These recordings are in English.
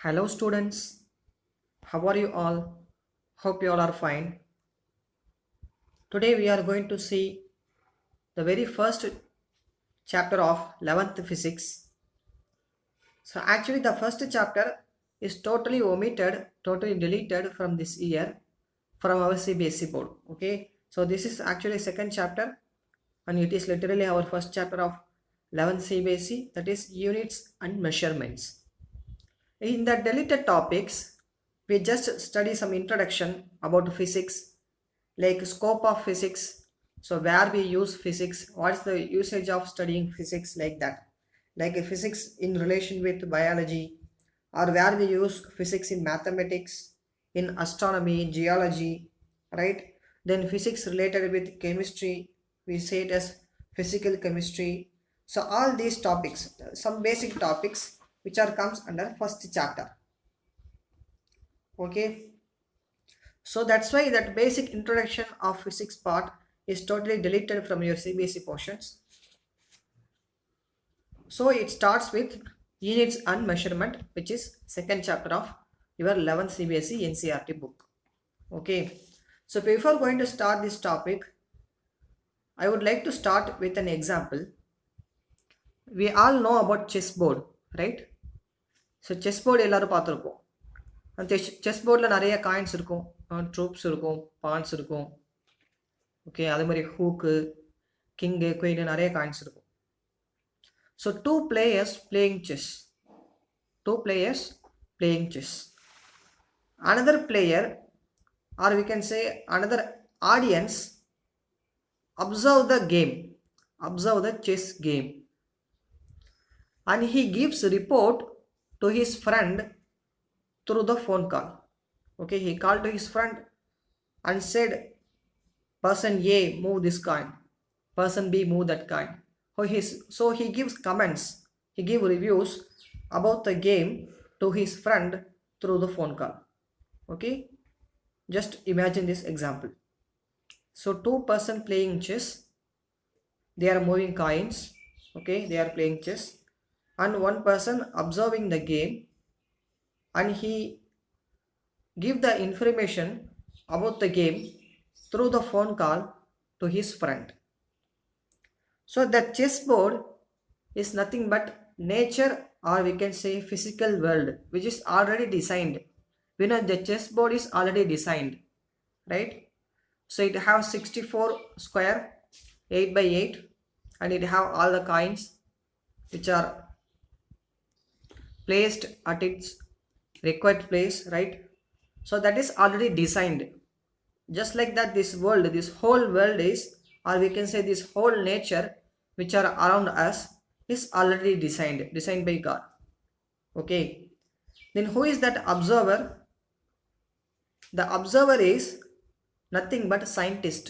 Hello students, how are you all? Hope you all are fine. Today we are going to see the very first chapter of 11th physics. So actually the first chapter is totally omitted, totally deleted from this year from our CBSE board. Okay, so this is actually second chapter and it is literally our first chapter of 11th CBSE, that is units and measurements. In the deleted topics, we just study some introduction about physics, like scope of physics. So where we use physics, what's the usage of studying physics, like that. Like physics in relation with biology, or where we use physics in mathematics, in astronomy, geology, right? Then physics related with chemistry, we say it as physical chemistry. So all these topics, some basic topics which are comes under first chapter. Okay, so that's why that basic introduction of physics part is totally deleted from your CBSE portions. So it starts with units and measurement, which is second chapter of your 11th CBSE NCRT book. Okay, so before going to start this topic, I would like to start with an example. We all know about chessboard, right? So chess board எல்லோரும் பார்த்துருப்போம். அந்த chess போர்டில் நிறைய coins இருக்கும், troops இருக்கும், பான்ஸ் இருக்கும். Okay, அதே மாதிரி ஹூக்கு, கிங்கு, குயின், நிறைய காயின்ஸ் இருக்கும். So two players playing chess. Another player, or we can say another audience, observe the chess game, and he gives report to his friend through the phone call. Okay, he called to his friend and said, person A move this coin, person B move that coin. So he gives comments, he gives reviews about the game to his friend through the phone call. Okay, just imagine this example. So two person playing chess, they are moving coins. Okay, they are playing chess, and one person observing the game, and he give the information about the game through the phone call to his friend. So the chessboard is nothing but nature, or we can say physical world, which is already designed. We know the chessboard is already designed, right? So it has 64 square, 8 by 8, and it have all the coins which are placed at its required place, right? So that is already designed. Just like that, this world, this whole world is, or we can say this whole nature which are around us is already designed by God. Okay, then who is that observer? The observer is nothing but scientist.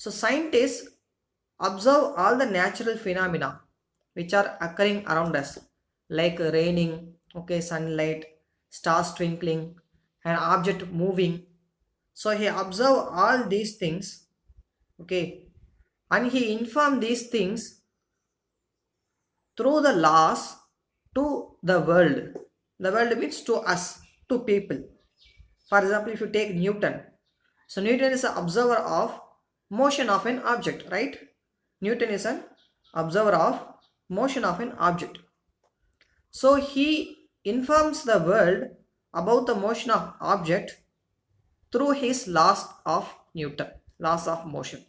So scientists observe all the natural phenomena which are occurring around us, like raining, okay, sunlight, stars twinkling, an object moving. So he observe all these things, okay, and he inform these things through the laws to the world. The world means to us, to people. For example, if you take Newton, so Newton is an observer of motion of an object, right? Newton is an observer of motion of an object. So he informs the world about the motion of object through his laws of Newton, laws of motion.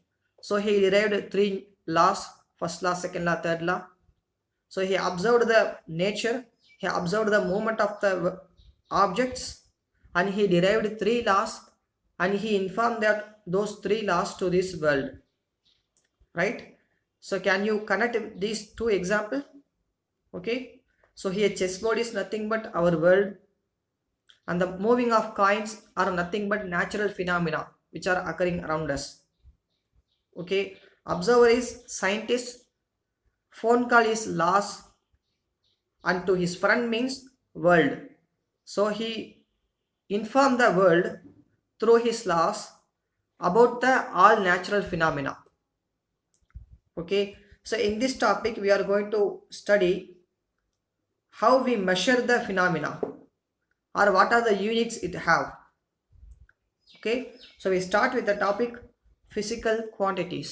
So he derived three laws: first law, second law, third law. So he observed the nature, he observed the movement of the objects, and he derived three laws, and he informed that those three laws to this world, right? So can you connect these two examples? Okay, so here chessboard is nothing but our world, and the moving of coins are nothing but natural phenomena which are occurring around us. Okay, observer is scientist, phone call is laws, and to his friend means world. So he informed the world through his laws about the all natural phenomena. Okay, so in this topic we are going to study how we measure the phenomena or what are the units it have. Okay, so we start with the topic physical quantities.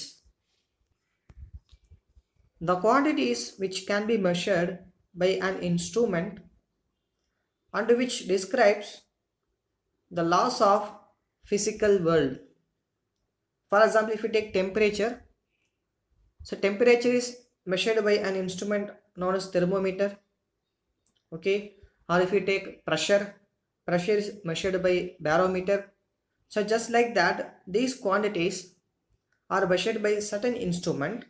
The quantities which can be measured by an instrument and which describes the laws of physical world. For example, if you take temperature, so temperature is measured by an instrument known as thermometer. Okay, or if you take pressure, pressure is measured by barometer. So just like that, these quantities are measured by a certain instrument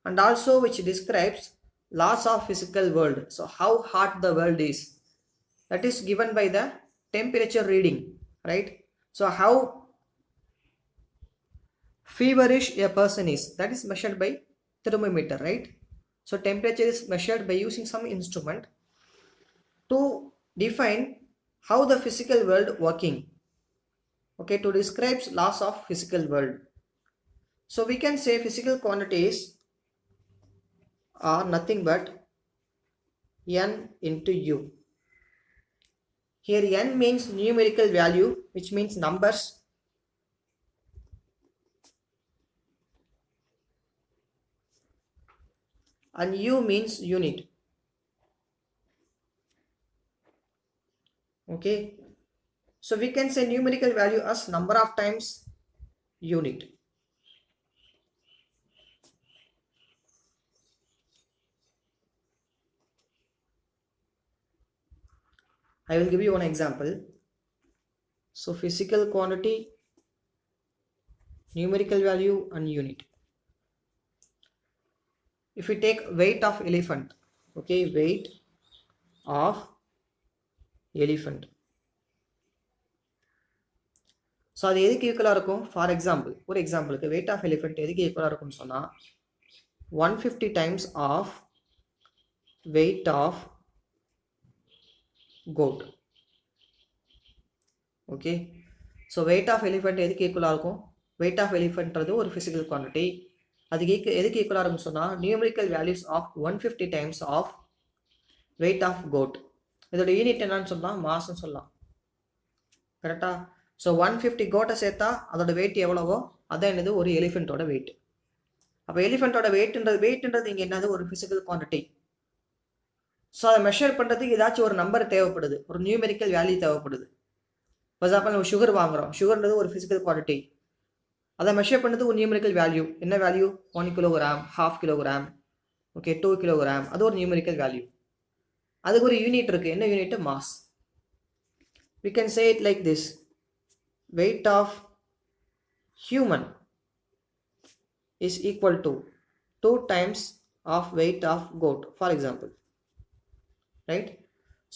and also which describes laws of physical world. So how hot the world is, that is given by the temperature reading, right? So how feverish a person is, that is measured by thermometer, right? So temperature is measured by using some instrument to define how the physical world working, okay, to describe laws of physical world. So we can say physical quantities are nothing but n into u. Here n means numerical value, which means numbers, and u means unit. Okay, so we can say numerical value as number of times unit. I will give you one example. So physical quantity, numerical value and unit. If we take weight of elephant, okay, weight of elephant. So அது எதுக்கு ஈக்குவலாக இருக்கும்? For example, ஒரு எக்ஸாம்பிளுக்கு wait of elephant எதுக்கு ஈக்குவலாக இருக்கும்னு சொன்னால் 150 times of weight of goat. Okay, so weight of elephant எதுக்கு ஈக்குவலாக இருக்கும்? வெயிட் ஆஃப் எலிஃபென்ட்றது ஒரு ஃபிசிக்கல் குவான்டிட்டி. அதுக்கு எதுக்கு ஈக்குவலாக இருக்கும்னு சொன்னால் numerical values of 150 times of weight of goat. இதோட யூனிட் என்னன்னு சொன்னால் மாஸ்ன்னு சொல்லலாம். கரெக்டாக? ஸோ 150 கோட்டை சேர்த்தா அதோட வெயிட் எவ்வளவோ அதான் என்னது ஒரு எலிஃபென்ட்டோட வெயிட். அப்போ எலிஃபென்ட்டோட வெயிட்ன்றது இங்கே என்னது ஒரு ஃபிசிக்கல் குவான்டிட்டி. ஸோ அதை மெஷர் பண்ணுறதுக்கு ஏதாச்சும் ஒரு நம்பர் தேவைப்படுது, ஒரு நியூமெரிக்கல் வேல்யூ தேவைப்படுது. ஃபார் எக்ஸாம்பிள் நம்ம சுகர் வாங்குகிறோம், சுகர்ன்றது ஒரு ஃபிசிக்கல் குவான்டிட்டி. அதை மெஷர் பண்ணுறது ஒரு நியூமெரிக்கல் வேல்யூ. என்ன value? 1 kilogram, 1/2 kilogram, okay, 2 kilogram, அது ஒரு நியூமெரிக்கல் வேல்யூ. அதுக்கு ஒரு யூனிட் இருக்குது. என்ன unit? Mass. we can say it like this: weight of human is equal to 2 times of weight of goat, for example, right?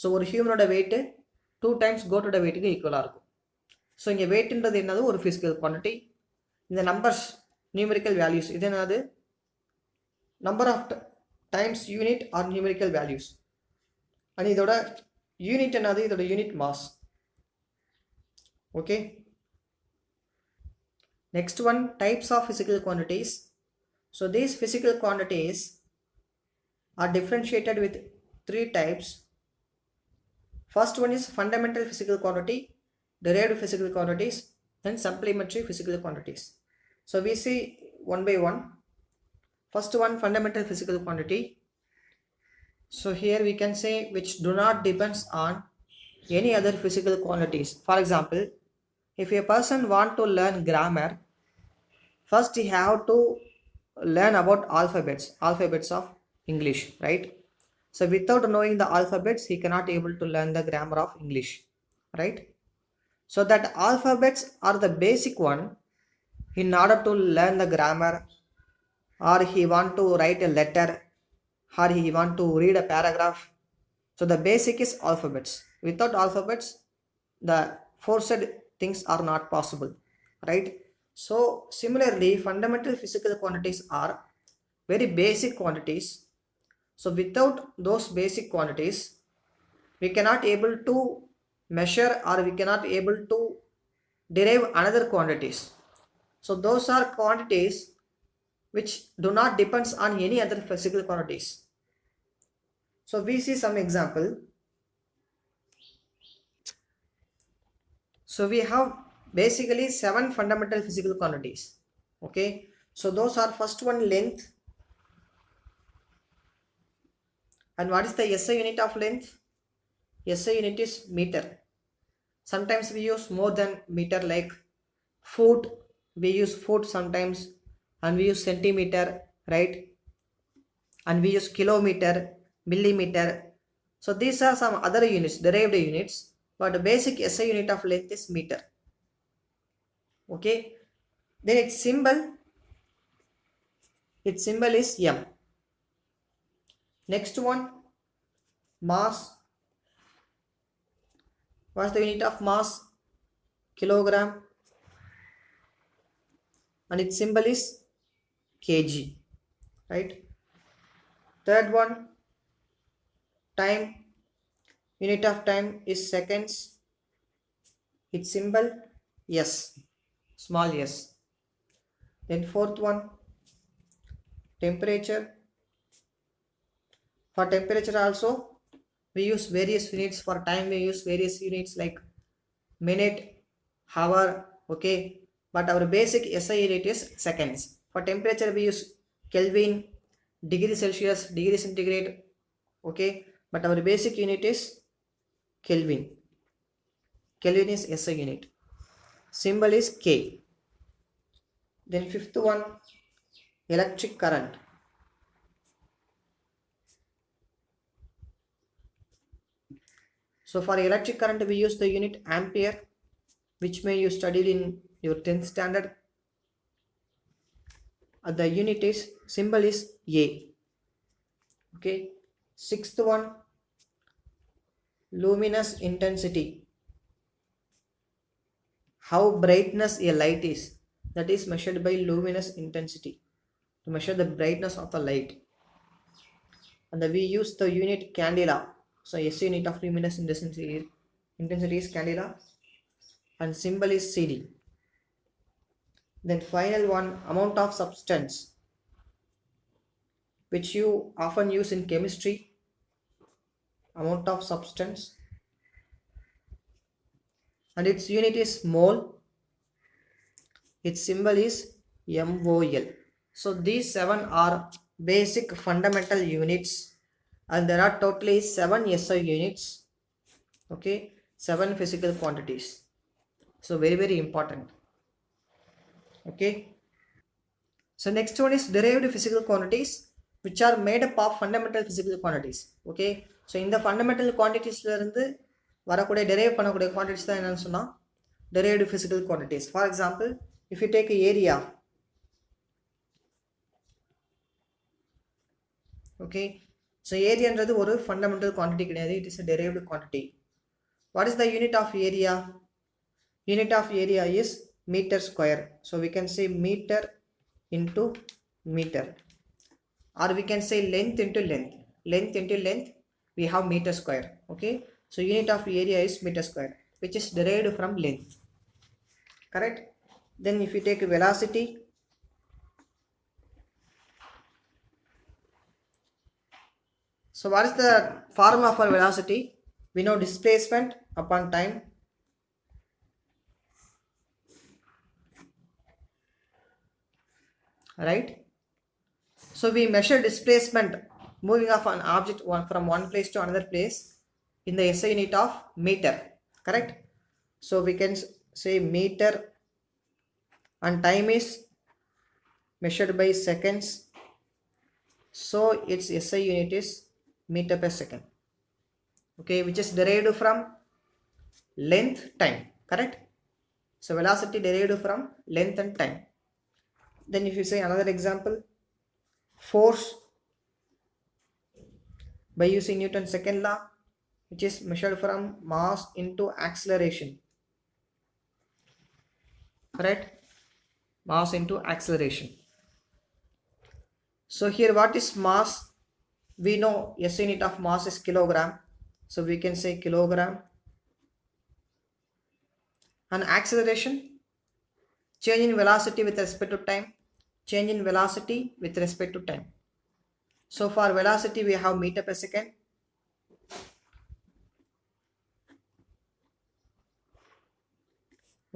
So ஒரு ஹியூமனோட wait 2 times கோட்டோட வெயிட்டுக்கு ஈக்குவலாக இருக்கும். So இங்கே வெயிட்ன்றது என்னது ஒரு ஃபிசிக்கல் குவான்டிட்டி. இந்த நம்பர்ஸ் நியூமெரிக்கல் வேல்யூஸ் இது என்னது? Number of times unit are numerical values. And இதோட யூனிட் என்னது? இதோட unit mass. Okay, next one, types of physical quantities. So these physical quantities are differentiated with 3 types. First one is fundamental physical quantity, derived physical quantities, then supplementary physical quantities. So we see one by one. First one, fundamental physical quantity. So here we can say which do not depends on any other physical quantities. For example, if a person want to learn grammar, first he have to learn about alphabets of English, right? So without knowing the alphabets he cannot able to learn the grammar of English, right? So that alphabets are the basic one in order to learn the grammar, or he want to write a letter, or he want to read a paragraph. So the basic is alphabets. Without alphabets the forced things are not possible, right? So similarly, fundamental physical quantities are very basic quantities. So without those basic quantities we cannot able to measure, or we cannot able to derive another quantities. So those are quantities which do not depends on any other physical quantities. So we see some example. So we have basically 7 fundamental physical quantities. Okay, so those are first one length. And what is the SI unit of length? SI unit is meter. Sometimes we use more than meter, like foot. We use foot sometimes, and we use centimeter, right? And we use kilometer, millimeter. So these are some other units, derived units, but the basic SI unit of length is meter. Okay, then its symbol is M. Next one, mass. What's the unit of mass? Kilogram, and its symbol is kg, right? Third one, time. Unit of time is seconds. Its symbol S, small s. Then fourth one, temperature. For temperature also we use various units. For time we use various units like minute, hour, okay, but our basic SI unit is seconds. For temperature we use Kelvin, degree Celsius, degree centigrade, okay, but our basic unit is Kelvin. Kelvin is SI unit. Symbol is K. Then fifth one, electric current. So for electric current we use the unit ampere, which may you studied in your 10th standard. The unit is, symbol is A. Okay. Sixth one, luminous intensity. How brightness a light is, that is measured by luminous intensity, to measure the brightness of the light. And we use the unit candela. So SI unit of luminous intensity is candela, and symbol is CD. Then final one, amount of substance, which you often use in chemistry. Amount of substance, and its unit is mole. Its symbol is MOL. So these 7 are basic fundamental units, and there are totally 7 SI units. Okay, 7 physical quantities. So very, very important. Okay, so next one is derived physical quantities, which are made up of fundamental physical quantities. Okay, so in the fundamental quantities வரக்கூடிய derive பண்ணக்கூடிய quantities தான் என்னன்னு சொன்னா derived physical quantities. For example, if you take area, okay, so area என்றது ஒரு fundamental quantity கிடையாது, it is a derived quantity. What is the unit of area? Unit of area is meter square. So we can say meter into meter, or we can say length into length. Length into length, we have meter square. Okay, so unit of area is meter square, which is derived from length, correct? Then if you take velocity, so what is the formula for velocity? We know displacement upon time, right? So we measure displacement moving of an object from one place to another place in the SI unit of meter, correct? So we can say meter, and time is measured by seconds, so its SI unit is meter per second. Okay, which is derived from length, time, correct? So velocity derived from length and time. Then if you say another example, force, by using Newton's second law, which is measured from mass into acceleration, correct? Mass into acceleration. So here what is mass? We know SI unit of mass is kilogram, so we can say kilogram. And acceleration, change in velocity with respect to time, change in velocity with respect to time. So for velocity we have meter per second,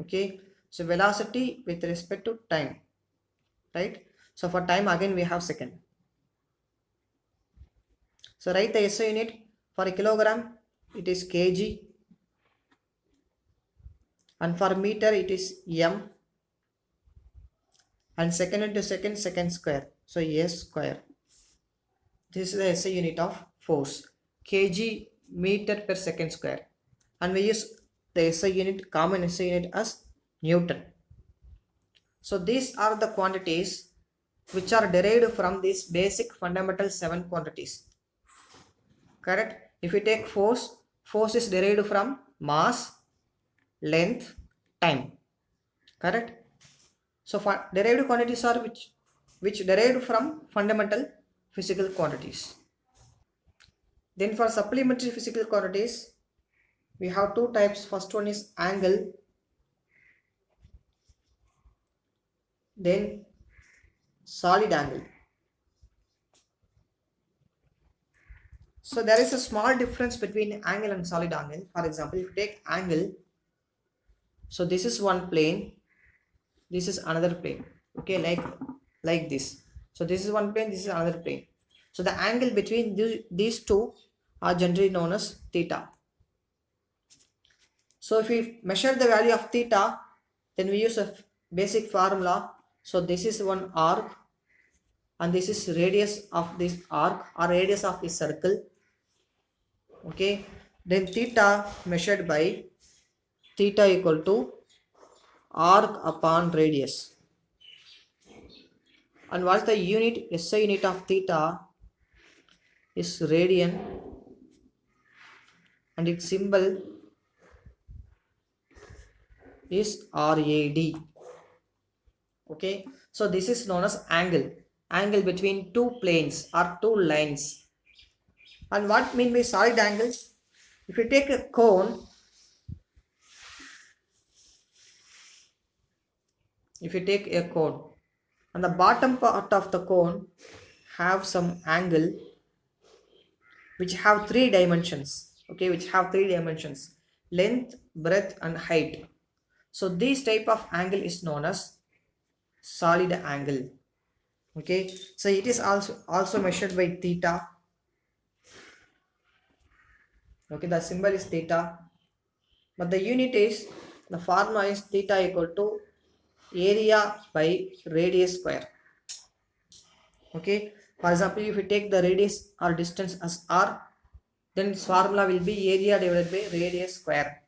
Okay, so velocity with respect to time, right? So for time again we have second. So write the SI unit for a kilogram, it is kg, and for meter it is m, and second into second, second square, so s square. This is the SI unit of force, kg meter per second square, and we use the SI unit, common SI unit, as Newton. So these are the quantities which are derived from these basic fundamental 7 quantities. Correct? If you take force, force is derived from mass, length, time. Correct? So derived quantities are which derived from fundamental physical quantities. Then for supplementary physical quantities, we have two types. First one is angle, then solid angle. So there is a small difference between angle and solid angle. For example, if you take angle, so this is one plane, this is another plane. Okay, like this. So this is one plane, this is another plane. So the angle between these two are generally known as theta. So if we measure the value of theta, then we use a basic formula. So this is one arc, and this is radius of this arc or radius of this circle. Okay, then theta measured by theta equal to arc upon radius. And what's the unit? SI unit of theta is radian, and its symbol is RAD. Okay, so this is known as angle between two planes or two lines. And what mean by solid angle? If you take a cone, and the bottom part of the cone have some angle which have three dimensions. Okay, which have three dimensions: length, breadth, and height. So this type of angle is known as solid angle. Okay, so it is also measured by theta. Okay, the symbol is theta, but the unit is, the formula is theta equal to area by radius square. Okay, for example, if you take the radius or distance as r, then its formula will be area divided by radius square.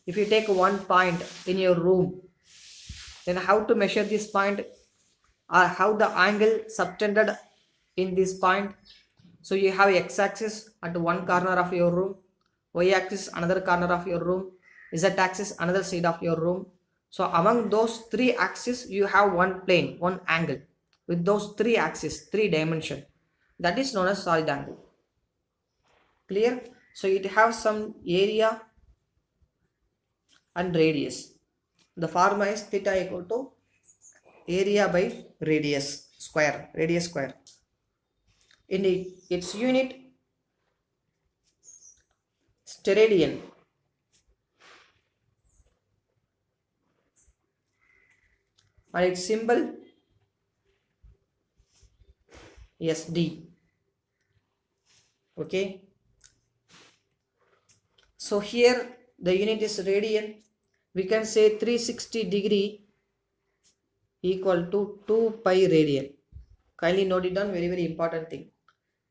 If you take one point in your room, then how to measure this point, or how the angle subtended in this point? So you have x-axis at one corner of your room, y-axis another corner of your room, z-axis another side of your room. So among those three axes you have one plane, one angle with those three axes, three dimension. That is known as solid angle. Clear? So it has some area and radius. The formula is theta equal to area by radius square. In its unit, steradian. And its symbol SD. Okay, so here the unit is radian. We can say 360 degree equal to 2 pi radian. Kindly note it down, very important thing.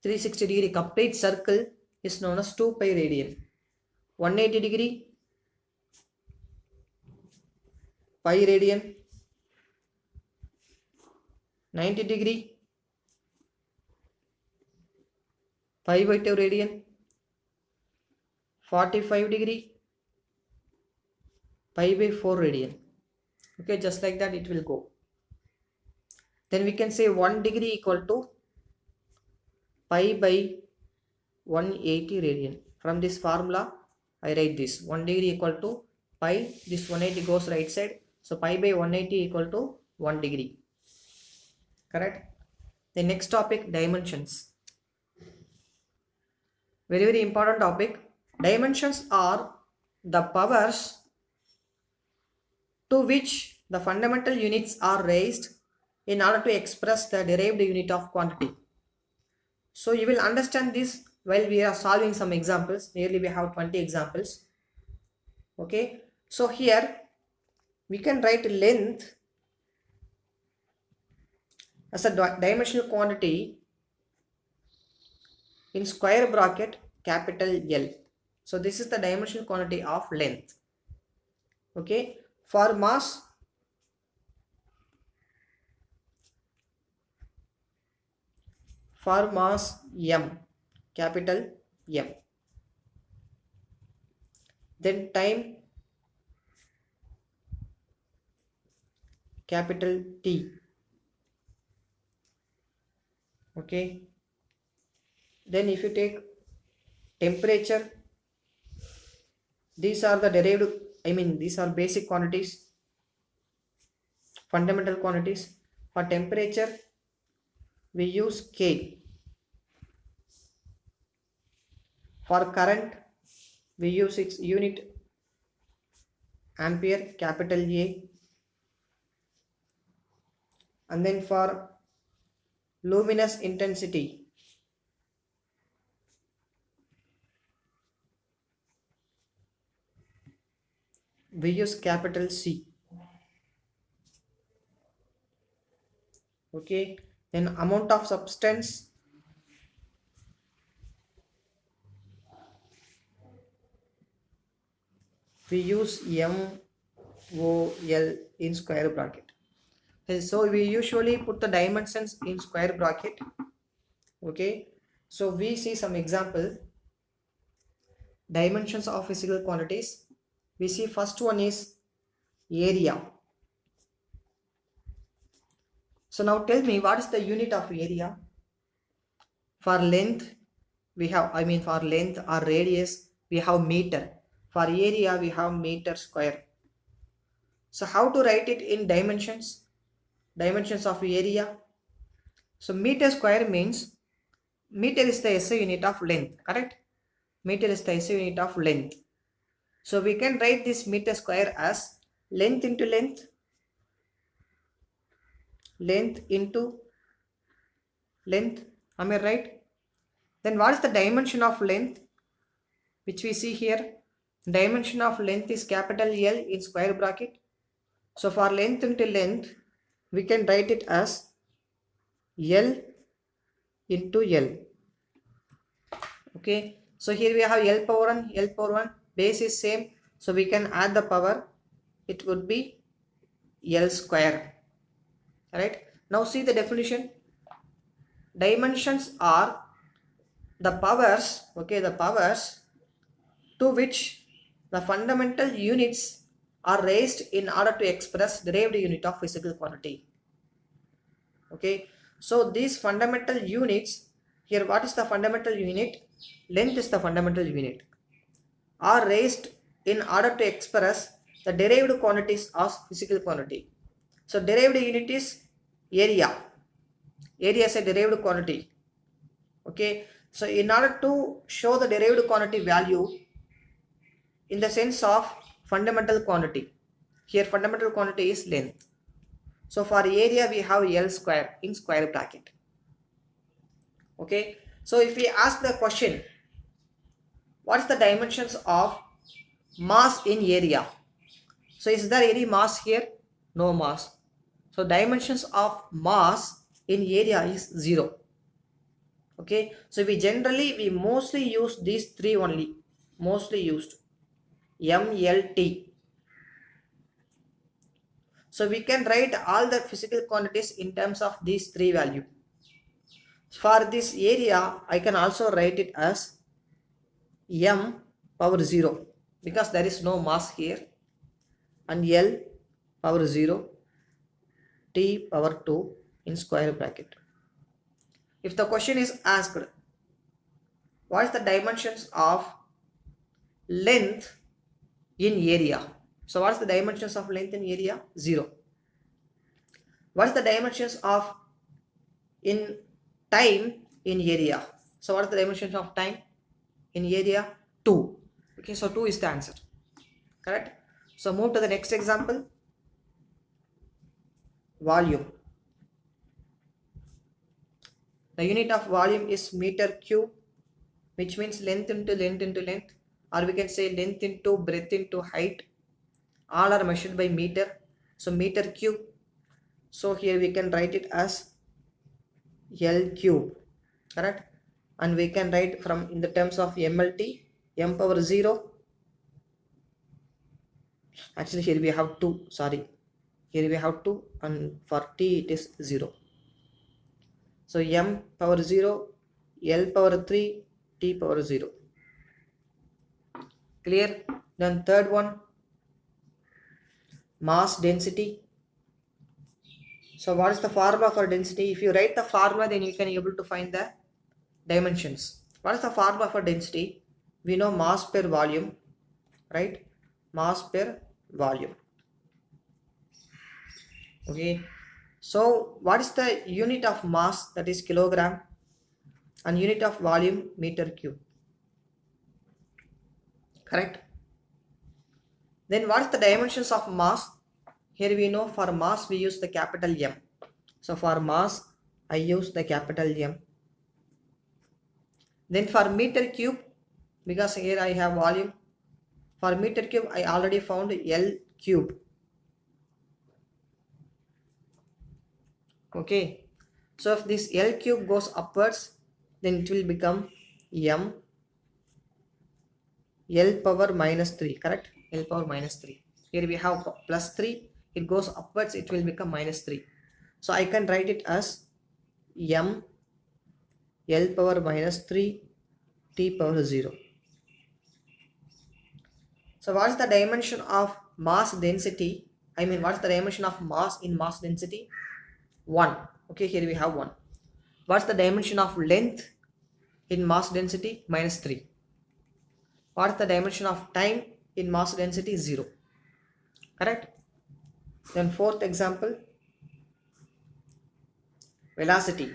360 degree complete circle is known as 2 pi radian. 180 degree pi radian. 90 degree pi by 2 radian. 45 degree pi by 4 radian. Okay, just like that it will go. Then we can say 1 degree equal to pi by 180 radian. From this formula I write this: 1 degree equal to pi, this 180 goes right side, so pi by 180 equal to 1 degree. Correct? The next topic, dimensions. Very important topic. Dimensions are the powers to which the fundamental units are raised in order to express the derived unit of quantity. So you will understand this while we are solving some examples. Nearly we have 20 examples. Okay, so here we can write length as a dimensional quantity in square bracket capital L. So this is the dimensional quantity of length. Okay, for mass M, capital M. Then time, capital T. Okay, then if you take temperature, these are the derived, these are basic quantities, fundamental quantities. For temperature we use K. For current we use its unit ampere, capital A. And then for luminous intensity we use capital C. Okay, then amount of substance we use MOL in square bracket. And so we usually put the dimensions in square bracket. Okay, so we see some example dimensions of physical quantities. We see first one is area. So now tell me, what is the unit of area? For length we have, for length or radius we have meter. For area we have meter square. So how to write it in dimensions? Dimensions of area. So meter square means meter is the SI unit of length, correct? Meter is the SI unit of length. So we can write this meter square as length into length, length into length. Am I right? Then what is the dimension of length, which we see here? Dimension of length is capital L in square bracket. So for length into length we can write it as L into L. Okay, so here we have L power 1, base is same, so we can add the power, it would be L square. Alright, now see the definition. Dimensions are the powers, okay, the powers to which the fundamental units are raised in order to express derived unit of physical quantity. Okay, so these fundamental units here, what is the fundamental unit? Length is the fundamental unit, are raised in order to express the derived quantities of physical quantity. So derived unit is area. Area is a derived quantity. Okay, so in order to show the derived quantity value in the sense of fundamental quantity, here fundamental quantity is length. So for area we have L square in square bracket. Okay, so if we ask the question, what is the dimensions of mass in area? So is there any mass here? No mass. So dimensions of mass in area is 0. Okay, so we mostly use these three only, mostly used MLT. So we can write all the physical quantities in terms of these three values. For this area I can also write it as M power 0 because there is no mass here, and L power 0, T power 2 in square bracket. If the question is asked, what is the dimensions of length in area? So what is the dimensions of length in area? 0. What is the dimensions of in time in area? So what is the dimensions of time in area? 2. Okay, so 2 is the answer, correct? So move to the next example. volume. The unit of volume is meter cube, which means length into length into length, or we can say length into breadth into height. All are measured by meter. So meter cube. So here we can write it as L cube, correct? And we can write from in the terms of MLT, m power 0. Actually here we have 2, sorry, here we have 2, and for t it is 0. So m power 0, L power 3, t power 0. Clear? Then third one, mass density. So what is the formula for density? If you write the formula, then you can be able to find the dimensions. What is the formula for density? We know mass per volume, right? Mass per volume. Okay. So what is the unit of mass? That is kilogram, and unit of volume meter cube. Correct? Then what is the dimensions of mass? Here we know for mass we use the capital M. So for mass I use the capital M. Then for meter cube, because here I have volume, for meter cube I already found L cube. Okay. So if this L cube goes upwards, then it will become M L power minus 3, correct? L power minus 3. Here we have plus 3. It goes upwards, it will become minus 3. So I can write it as M L power minus 3 t power 0. So what is the dimension of mass density? I mean, what is the dimension of mass in mass density? 1. Okay, here we have 1. What's the dimension of length in mass density? Minus 3. What's the dimension of time in mass density? 0. Correct? Then fourth example, velocity.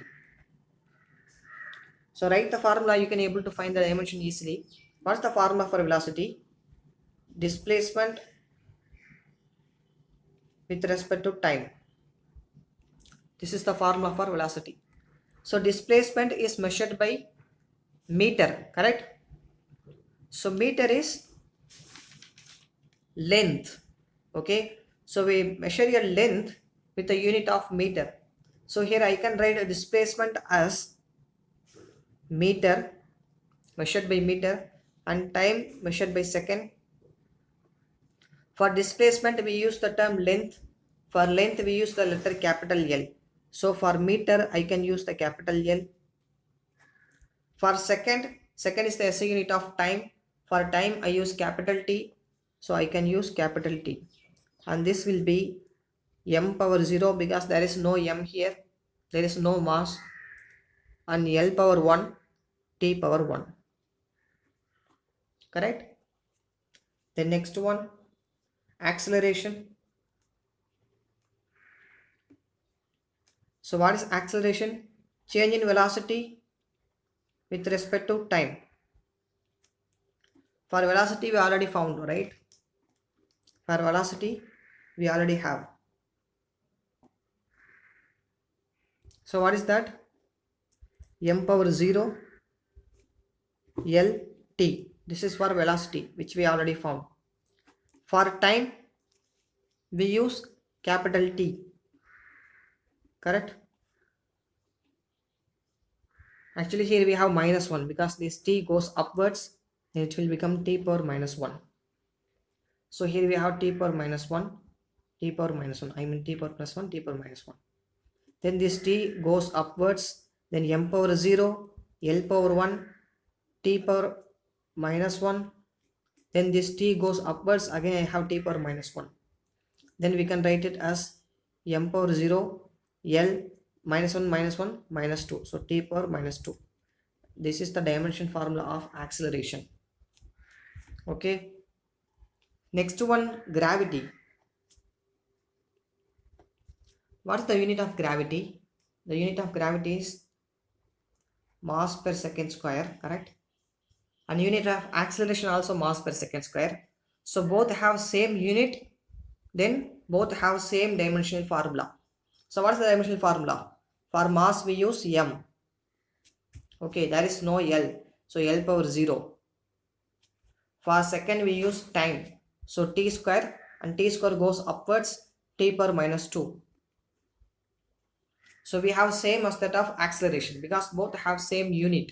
So write the formula, you can able to find the dimension easily. What's the formula for velocity? Displacement with respect to time. This is the formula for velocity. So displacement is measured by meter, correct? So meter is length. Okay, so we measure your length with the unit of meter. So here I can write a displacement as meter measured by meter and time measured by second. For displacement we use the term length. For length we use the letter capital L. So for meter I can use the capital L. For second is the SI unit of time. For time I use capital T. So I can use capital T. And this will be m power 0 because there is no m here. There is no mass. And L power 1, T power 1. Correct? The next one, acceleration. So what is acceleration? Change in velocity with respect to time. For velocity we already found, right? For velocity we already have. So what is that? M power 0 L T. This is for velocity, which we already found. For time we use capital T. Correct? Actually here we have minus 1 because this T goes upwards, then it will become T power minus 1. So here we have T power minus 1, T power minus 1. I mean T power plus 1, T power minus 1. Then this T goes upwards, then M power 0, L power 1, T power minus 1. Then this T goes upwards, again I have T power minus 1. Then we can write it as M power 0, L minus 1 minus 1 minus 2. So T power minus 2. This is the dimension formula of acceleration. Okay. Next one, gravity. What is the unit of gravity? The unit of gravity is mass per second square, correct? And unit of acceleration also mass per second square. So both have same unit, then both have same dimensional formula. So what is the dimensional formula? For mass we use m. Okay, there is no L, so L power 0. For second we use time, so t square, and t square goes upwards, t power minus 2. So we have same as that of acceleration because both have same unit.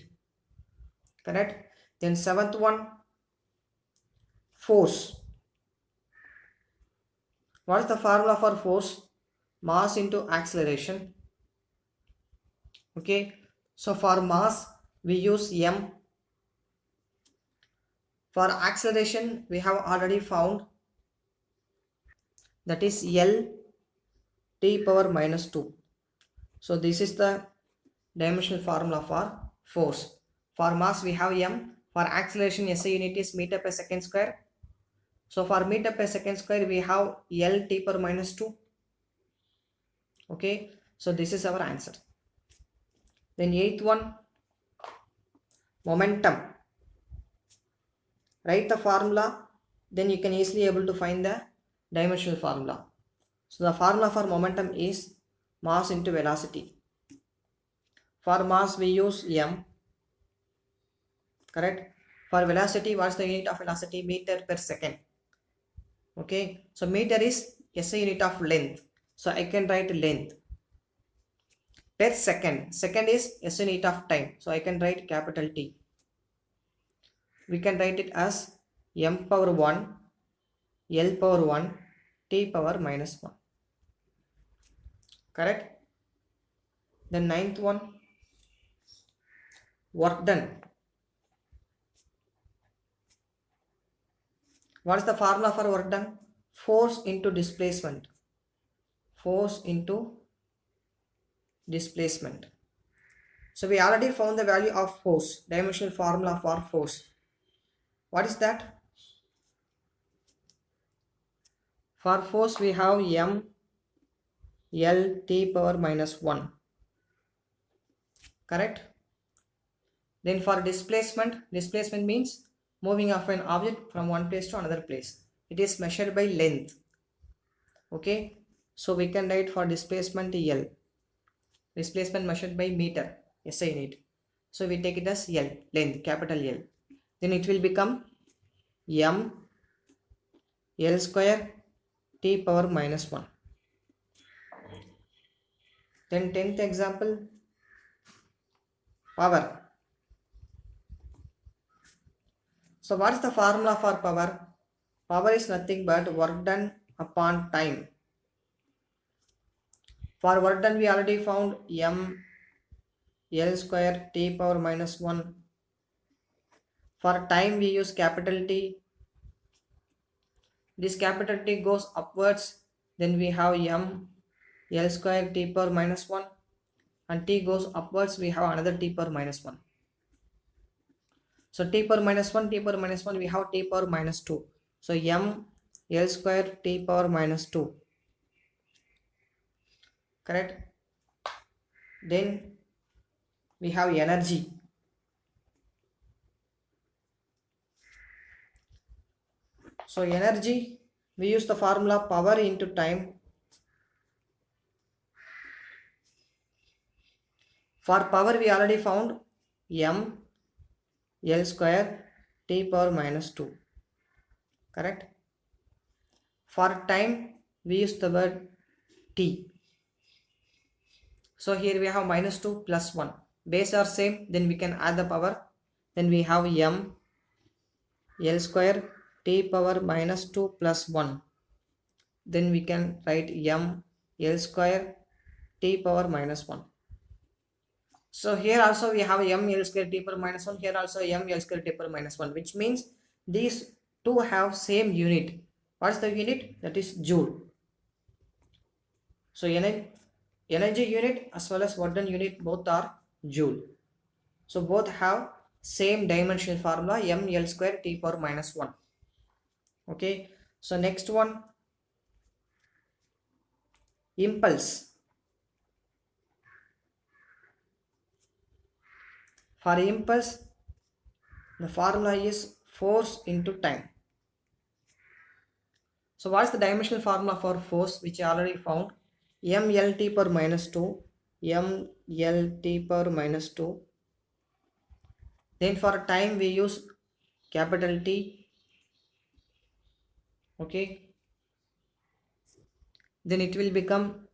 Correct? Then seventh one, force. What is the formula for force? Mass into acceleration. Okay, so for mass we use m. For acceleration we have already found, that is L t power minus 2. So this is the dimensional formula for force. For mass we have m. For acceleration SI unit is meter per second square. So for meter per second square we have L t power minus 2. Okay, so this is our answer. Then eighth one, momentum. Write the formula, then you can easily able to find the dimensional formula. So the formula for momentum is mass into velocity. For mass we use m. Correct? For velocity, what's the unit of velocity? Meter per second. Okay, so meter is SI unit of length, so I can write length. Per second, second is SI unit of time, so I can write capital T. We can write it as m power 1, L power 1, t power minus 1. Correct? The ninth one, work done. What is the formula for work done? Force into displacement. Force into displacement. So we already found the value of force, dimensional formula for force. What is that? For force we have m L t power minus 1. Correct? Then for displacement, displacement means moving of an object from one place to another place. It is measured by length. Okay, so we can write for displacement L. Displacement measured by meter, SI unit. So we take it as L, length, capital L. Then it will become m L square t power minus 1. Then 10th example, power. So what is the formula for power? Power is nothing but work done upon time. For work done we already found m L square t power minus 1. For time we use capital T. This capital T goes upwards, then we have m L square t power minus 1, and t goes upwards, we have another t power minus 1. So t power minus 1, t power minus 1, we have t power minus 2. So m L square t power minus 2. Correct? Then we have energy. So energy, we use the formula power into time. For power we already found m L square t power minus 2. Correct? For time we use the word t. So here we have minus 2 plus 1. Base are same, then we can add the power. Then we have m L square t power minus 2 plus 1. Then we can write m L square t power minus 1. So here also we have m L square t power minus 1. Here also m L square t power minus 1, which means these two have same unit. What is the unit? That is joule. So energy unit as well as work done unit both are joule. So both have same dimensional formula m L square t power minus 1. Okay, so next one, impulse. For impulse, the formula is force into time. So what is the dimensional formula for force, which I already found? mlt power minus 2, mlt power minus 2. Then for time we use capital T. Okay, then it will become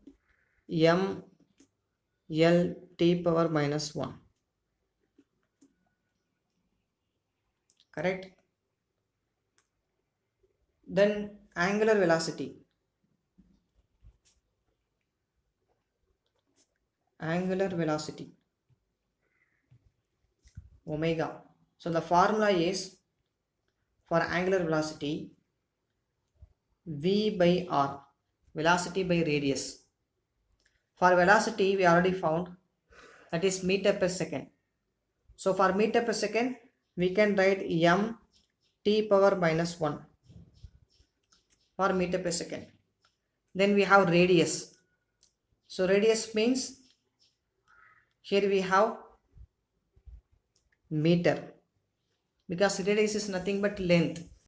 mlt power minus 1. Correct. Then angular velocity, omega. So the formula is for angular velocity v by r, velocity by radius. For velocity we already found, that is meter per second. So for meter per second we can write m t power minus 1 for meter per second. Then we have radius. So radius means here we have meter, because radius is nothing but length.